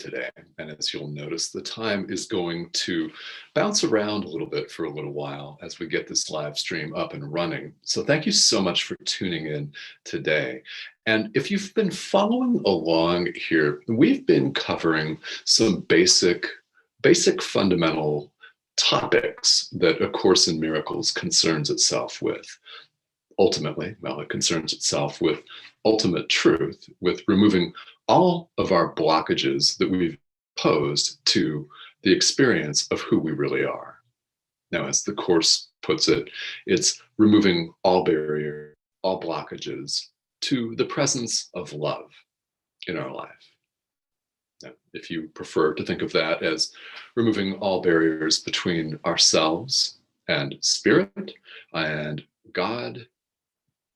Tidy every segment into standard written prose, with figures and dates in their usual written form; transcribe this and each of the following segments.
today. And as you'll notice, the time is going to bounce around a little bit for a little while as we get this live stream up and running. So thank you so much for tuning in today. And if you've been following along here, we've been covering some basic fundamental topics that A Course in Miracles concerns itself with. Ultimately, well, it concerns itself with ultimate truth, with removing all of our blockages that we've posed to the experience of who we really are. Now, as the Course puts it, it's removing all barriers, all blockages to the presence of love in our life. Now, if you prefer to think of that as removing all barriers between ourselves and spirit and God,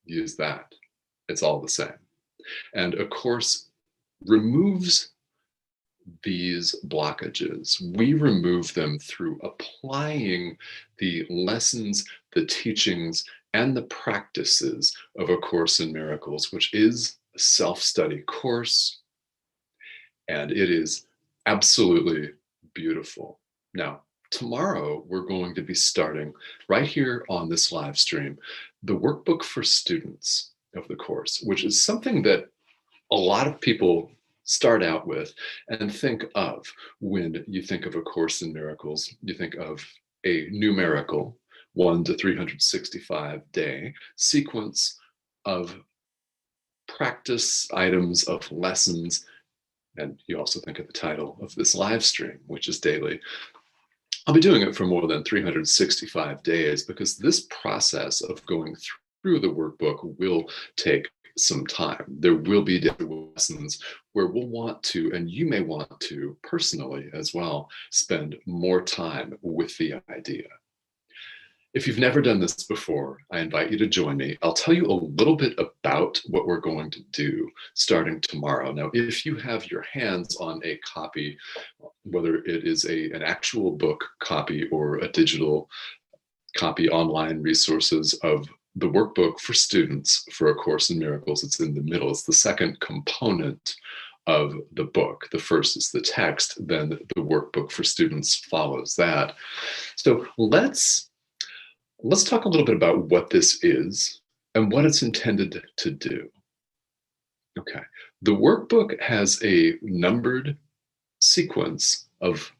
use that. It's all the same. And A Course removes these blockages. We remove them through applying the lessons, the teachings, and the practices of A Course in Miracles, which is a self-study course. And it is absolutely beautiful. Now, tomorrow, we're going to be starting right here on this live stream, the workbook for students of the course, which is something that a lot of people start out with and think of when you think of A Course in Miracles. You think of a numerical 1 to 365 day sequence of practice items, of lessons. And you also think of the title of this live stream, which is daily. I'll be doing it for more than 365 days because this process of going through the workbook will take some time. There will be different lessons where we'll want to, and you may want to personally as well, spend more time with the idea. If you've never done this before, I invite you to join me. I'll tell you a little bit about what we're going to do starting tomorrow. Now, if you have your hands on a copy, whether it is an actual book copy or a digital copy, online resources of the workbook for students for A Course in Miracles, it's in the middle. It's the second component of the book. The first is the text, then the workbook for students follows that. So let's talk a little bit about what this is and what it's intended to do. Okay, the workbook has a numbered sequence of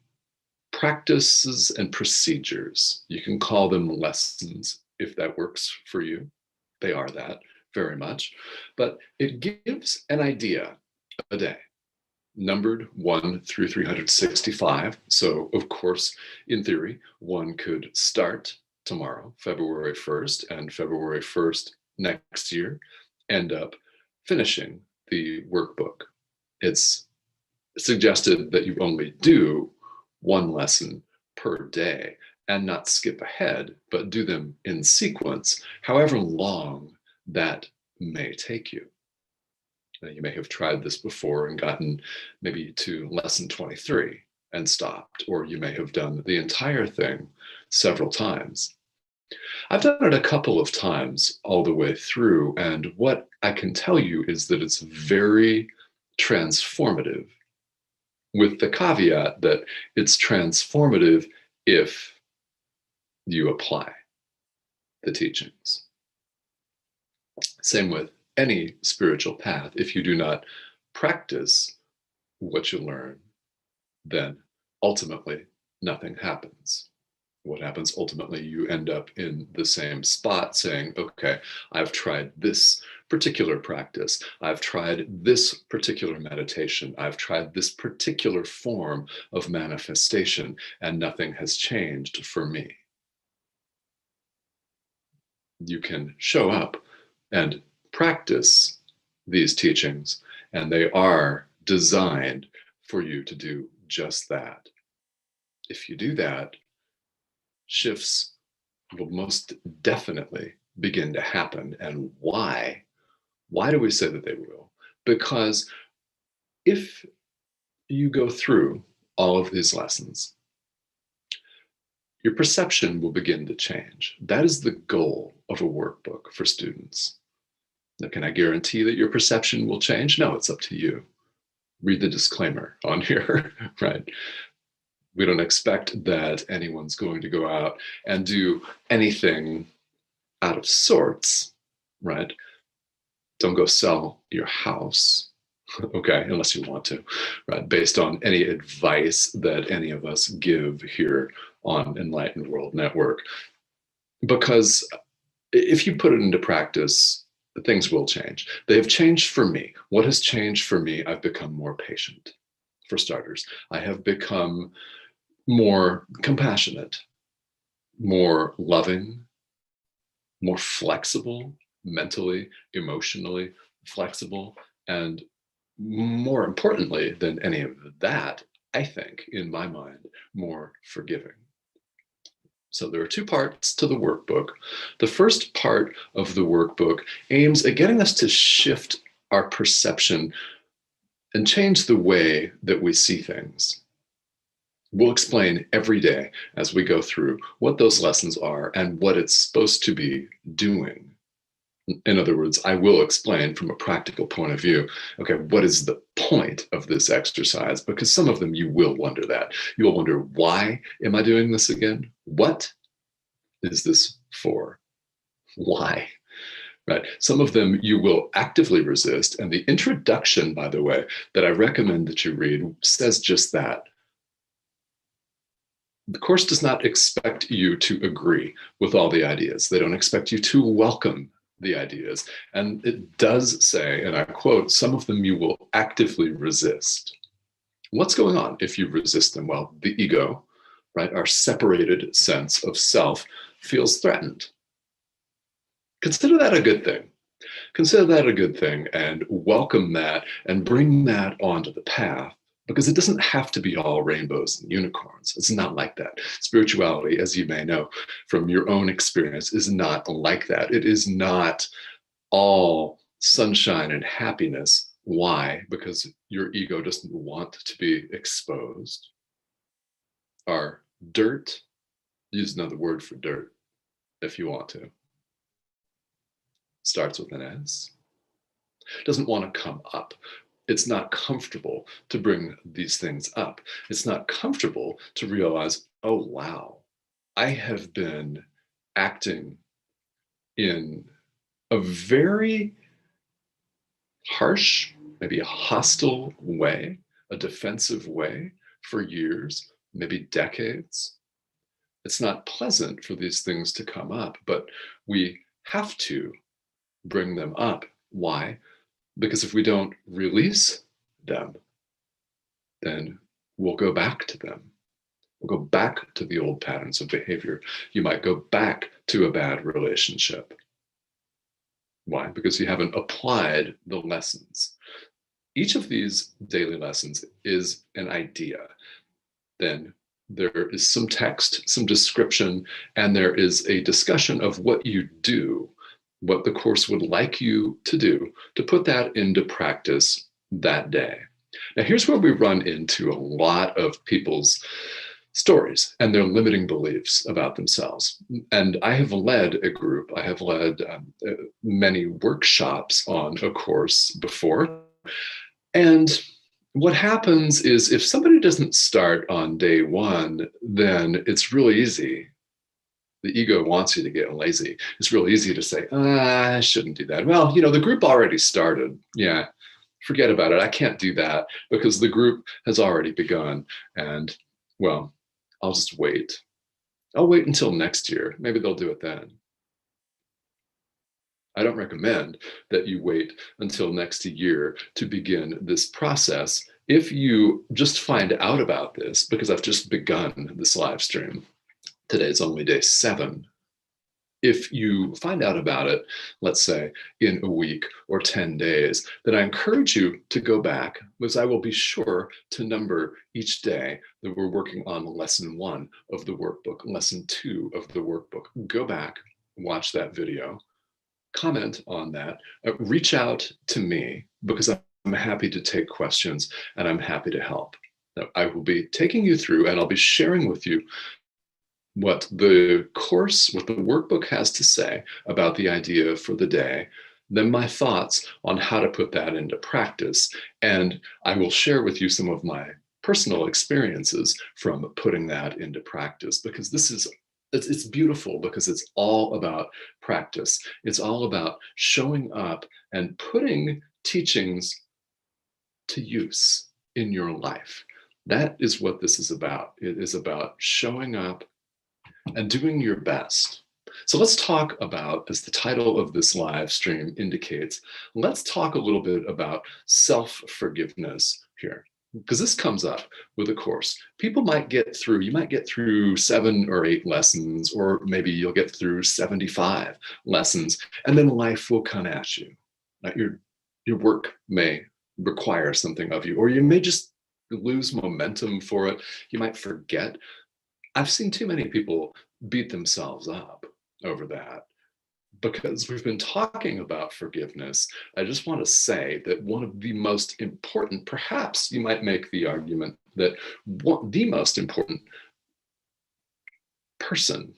practices and procedures. You can call them lessons if that works for you. They are that very much, but it gives an idea a day, numbered 1 through 365. So of course, in theory, one could start tomorrow, February 1st, and February 1st next year, end up finishing the workbook. It's suggested that you only do one lesson per day and not skip ahead, but do them in sequence, however long that may take you. Now, you may have tried this before and gotten maybe to lesson 23 and stopped, or you may have done the entire thing several times. I've done it a couple of times all the way through, and what I can tell you is that it's very transformative, with the caveat that it's transformative if you apply the teachings. Same with any spiritual path. If you do not practice what you learn, then ultimately nothing happens. What happens ultimately, you end up in the same spot saying, okay, I've tried this particular practice. I've tried this particular meditation. I've tried this particular form of manifestation, and nothing has changed for me. You can show up and practice these teachings, and they are designed for you to do just that. If you do that, shifts will most definitely begin to happen. And why? Why do we say that they will? Because if you go through all of these lessons, your perception will begin to change. That is the goal of a workbook for students. Now, can I guarantee that your perception will change? No, it's up to you. read the disclaimer on here, right? We don't expect that anyone's going to go out and do anything out of sorts, right? Don't go sell your house, okay, unless you want to, right? Based on any advice that any of us give here on Enlightened World Network. Because if you put it into practice, things will change. They have changed for me. What has changed for me? I've become more patient, for starters. I have become more compassionate, more loving, more flexible, mentally, emotionally flexible, and more importantly than any of that, I think, in my mind, more forgiving. So there are two parts to the workbook. The first part of the workbook aims at getting us to shift our perception and change the way that we see things. We'll explain every day as we go through what those lessons are and what it's supposed to be doing. In other words, I will explain from a practical point of view, okay, what is the point of this exercise? Because some of them you will wonder that. You'll wonder, why am I doing this again? What is this for? Why? Right? Some of them you will actively resist. And the introduction, by the way, that I recommend that you read says just that. The course does not expect you to agree with all the ideas. They don't expect you to welcome the ideas. And it does say, and I quote, some of them you will actively resist. What's going on if you resist them? Well, the ego, right, our separated sense of self feels threatened. Consider that a good thing. Consider that a good thing and welcome that and bring that onto the path, because it doesn't have to be all rainbows and unicorns. It's not like that. Spirituality, as you may know from your own experience, is not like that. It is not all sunshine and happiness. Why? Because your ego doesn't want to be exposed. Our dirt, use another word for dirt if you want to, starts with an S, doesn't want to come up. It's not comfortable to bring these things up. It's not comfortable to realize, oh, wow, I have been acting in a very harsh, maybe a hostile way, a defensive way for years, maybe decades. It's not pleasant for these things to come up, but we have to bring them up. Why? Because if we don't release them, then we'll go back to them. We'll go back to the old patterns of behavior. You might go back to a bad relationship. Why? Because you haven't applied the lessons. Each of these daily lessons is an idea. Then there is some text, some description, and there is a discussion of what you do, what the course would like you to do, to put that into practice that day. Now, here's where we run into a lot of people's stories and their limiting beliefs about themselves. And I have led a group, I have led many workshops on a course before. And what happens is if somebody doesn't start on day one, then it's really easy. The ego wants you to get lazy. It's real easy to say, I shouldn't do that. Well, the group already started. Yeah, forget about it. I can't do that because the group has already begun. And, well, I'll just wait. I'll wait until next year. Maybe they'll do it then. I don't recommend that you wait until next year to begin this process. If you just find out about this, because I've just begun this live stream, today's only day 7. If you find out about it, let's say in a week or 10 days, then I encourage you to go back, because I will be sure to number each day that we're working on lesson 1 of the workbook, lesson 2 of the workbook. Go back, watch that video, comment on that, reach out to me, because I'm happy to take questions and I'm happy to help. Now, I will be taking you through and I'll be sharing with you what the course, what the workbook has to say about the idea for the day, then my thoughts on how to put that into practice. And I will share with you some of my personal experiences from putting that into practice, because it's beautiful, because it's all about practice. It's all about showing up and putting teachings to use in your life. That is what this is about. It is about showing up and doing your best. So let's talk about, as the title of this live stream indicates, let's talk a little bit about self-forgiveness here, because this comes up with a course. You might get through 7 or 8 lessons, or maybe you'll get through 75 lessons, and then life will come at you. Your work may require something of you, or you may just lose momentum for it. You might forget. I've seen too many people beat themselves up over that. Because we've been talking about forgiveness, I just want to say that one of the most important, perhaps you might make the argument that the most important person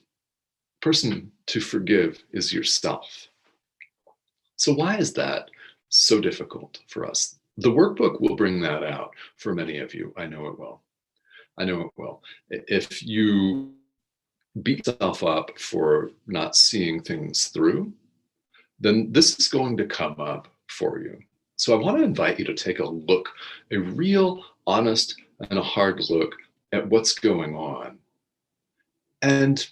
to forgive is yourself. So why is that so difficult for us? The workbook will bring that out for many of you. I know it will. I know it will. If you beat yourself up for not seeing things through, then this is going to come up for you. So I want to invite you to take a look, a real, honest, and a hard look at what's going on, and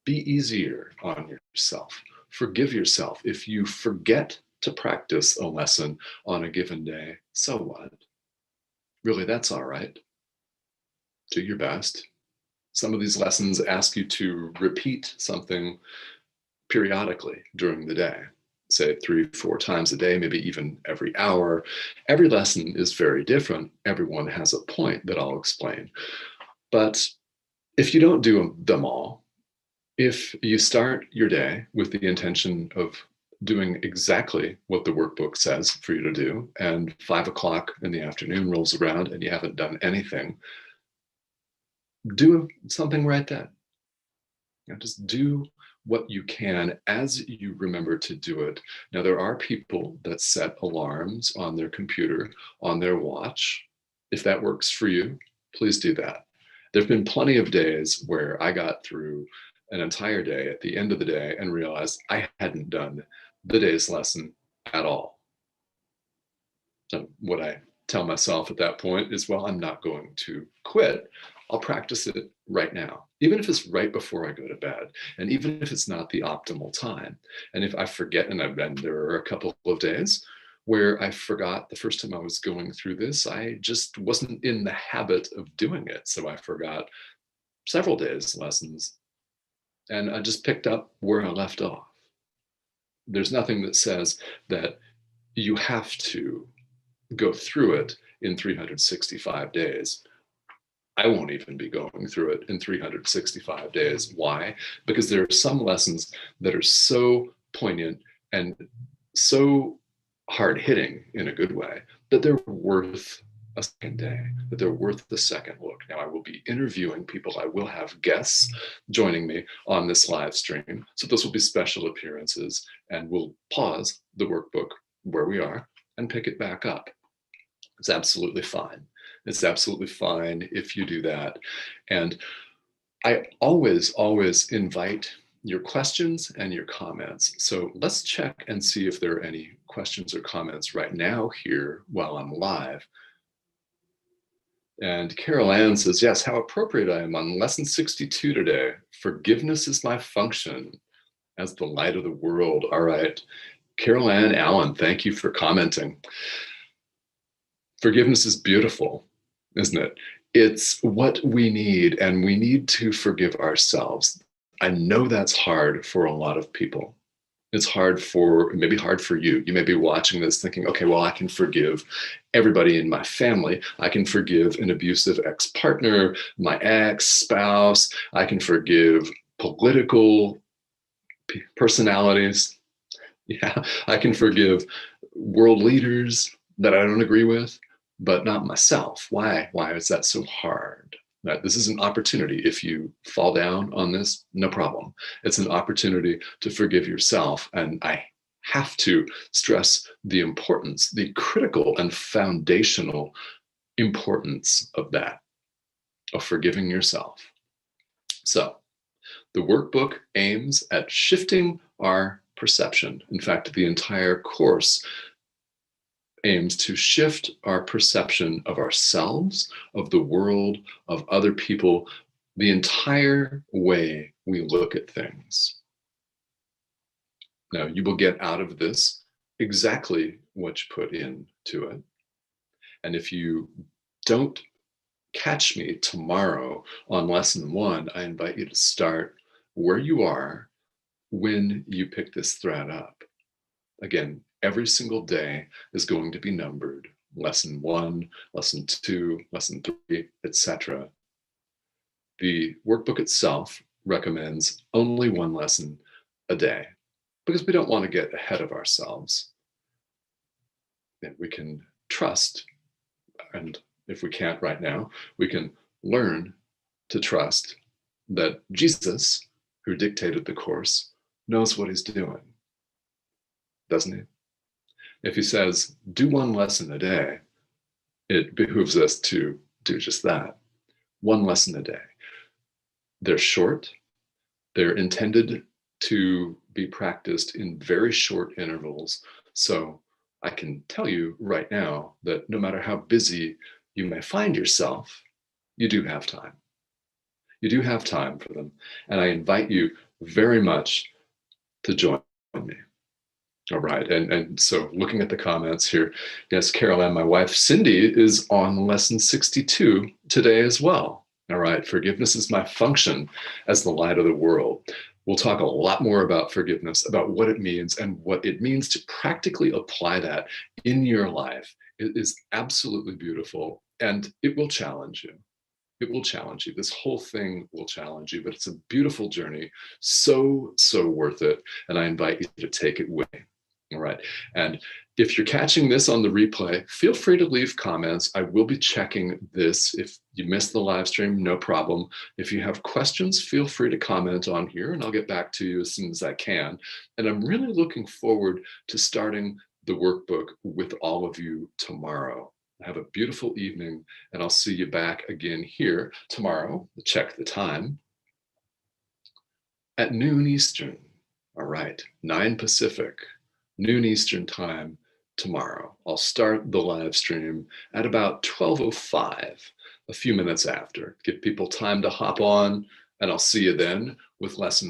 be easier on yourself. Forgive yourself. If you forget to practice a lesson on a given day, so what? Really, that's all right. Do your best. Some of these lessons ask you to repeat something periodically during the day, say 3-4 times a day, maybe even every hour. Every lesson is very different. Everyone has a point that I'll explain. But if you don't do them all, if you start your day with the intention of doing exactly what the workbook says for you to do, and 5 o'clock in the afternoon rolls around and you haven't done anything, do something right then. Just do what you can as you remember to do it. Now, there are people that set alarms on their computer, on their watch. If that works for you, please do that. There have been plenty of days where I got through an entire day at the end of the day and realized I hadn't done the day's lesson at all. So what I tell myself at that point is, well, I'm not going to quit. I'll practice it right now, even if it's right before I go to bed, and even if it's not the optimal time. And if I forget, and there are a couple of days where I forgot the first time I was going through this, I just wasn't in the habit of doing it. So I forgot several days' lessons, and I just picked up where I left off. There's nothing that says that you have to go through it in 365 days. I won't even be going through it in 365 days. Why? Because there are some lessons that are so poignant and so hard-hitting in a good way that they're worth a second day, that they're worth the second look. Now, I will be interviewing people. I will have guests joining me on this live stream. So this will be special appearances, and we'll pause the workbook where we are and pick it back up. It's absolutely fine. It's absolutely fine if you do that. And I always invite your questions and your comments. So let's check and see if there are any questions or comments right now here while I'm live. And Carol Ann says, yes, how appropriate I am on lesson 62 today. Forgiveness is my function as the light of the world. All right. Carol Ann Allen, thank you for commenting. Forgiveness is beautiful, isn't it? It's what we need, and we need to forgive ourselves. I know that's hard for a lot of people. It's maybe hard for you. You may be watching this thinking, okay, well, I can forgive everybody in my family. I can forgive an abusive ex-partner, my ex-spouse. I can forgive political personalities. Yeah, I can forgive world leaders that I don't agree with, but not myself. Why is that so hard? This is an opportunity. If you fall down on this, no problem. It's an opportunity to forgive yourself. And I have to stress the importance, the critical and foundational importance of that, of forgiving yourself. So the workbook aims at shifting our perception. In fact, the entire course aims to shift our perception of ourselves, of the world, of other people, the entire way we look at things. Now, you will get out of this exactly what you put into it. And if you don't catch me tomorrow on lesson 1, I invite you to start where you are when you pick this thread up. Again, every single day is going to be numbered. Lesson 1, lesson 2, lesson 3, etc. The workbook itself recommends only 1 lesson a day because we don't want to get ahead of ourselves. And we can trust, and if we can't right now, we can learn to trust that Jesus, who dictated the course, knows what he's doing, doesn't he? If he says, do 1 lesson a day, it behooves us to do just that. 1 lesson a day. They're short. They're intended to be practiced in very short intervals. So I can tell you right now that no matter how busy you may find yourself, you do have time. You do have time for them. And I invite you very much to join me. All right. And so looking at the comments here, yes, Carol Ann, my wife, Cindy, is on lesson 62 today as well. All right. Forgiveness is my function as the light of the world. We'll talk a lot more about forgiveness, about what it means and what it means to practically apply that in your life. It is absolutely beautiful, and it will challenge you. It will challenge you. This whole thing will challenge you, but it's a beautiful journey. So, so worth it. And I invite you to take it with me. All right. And if you're catching this on the replay, feel free to leave comments. I will be checking this. If you missed the live stream, no problem. If you have questions, feel free to comment on here and I'll get back to you as soon as I can. And I'm really looking forward to starting the workbook with all of you tomorrow. Have a beautiful evening, and I'll see you back again here tomorrow. Check the time at noon Eastern. All right, 9 Pacific. Noon Eastern time tomorrow. I'll start the live stream at about 12:05, a few minutes after. Give people time to hop on, and I'll see you then with lesson